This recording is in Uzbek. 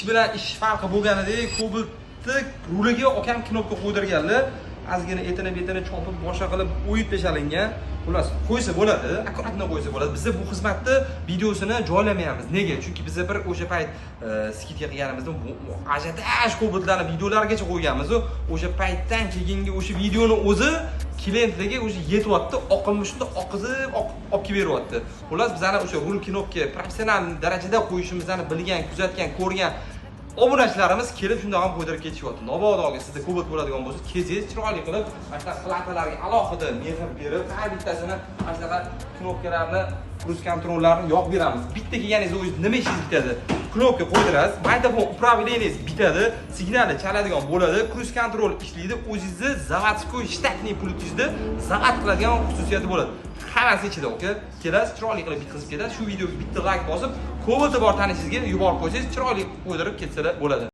bilan ish farqi bo'lganidek Cobalt'ni ruliga akam knopka qo'ydirganlar. Ozgina etini chopib boshqa qilib o'yib tashalingan. Xullas, qo'ysa bo'ladi, akkuratni qo'ysa bo'ladi. Biz bu xizmatni videosini joylamaymiz. Nega? Chunki biz bir o'sha payt skidga qilganimizda ajataj Cobaltlarni videolarigacha qo'yganmiz. O'sha paytdan keyingi o'sha videoni o'zi klientlarga o'sha yetyapti, oqimni shunda oqizib olib kelib beryapti. Xullas, bizani o'sha rul knopka professional darajada qo'yishimizni bilgan, kuzatgan, ko'rgan obunachilarimiz kelib shunday ham qo'ydirib ketishyapti. Nobodoga sizda Cobalt bo'ladigan bo'lsa, kelsangiz chiroyli qilib, mana shunaqa platalarga alohida mehr berib, har bittasini mana shunaqa knopkalarni, kruz kontrollarni yoqib beramiz. Bitta kelganingiz o'zingiz nima ishingiz bitadi? Knopka qo'ydirasiz, magnitofon upravleniyingiz bitadi, signali chaladigan bo'ladi, kruz kontrol ishlaydi, o'zingizni zavodskoy shtatniy pultingizda zavat qiladigan xususiyati bo'ladi. Hammasi ichida, oka. Kelasiz, chiroyli qilib bitkazib ketasiz. Shu videoga bitta like bosib, Cobalt bor tanishingizga yuborib qo'ysangiz, chiroyli qo'ydirib ketsa bo'ladi.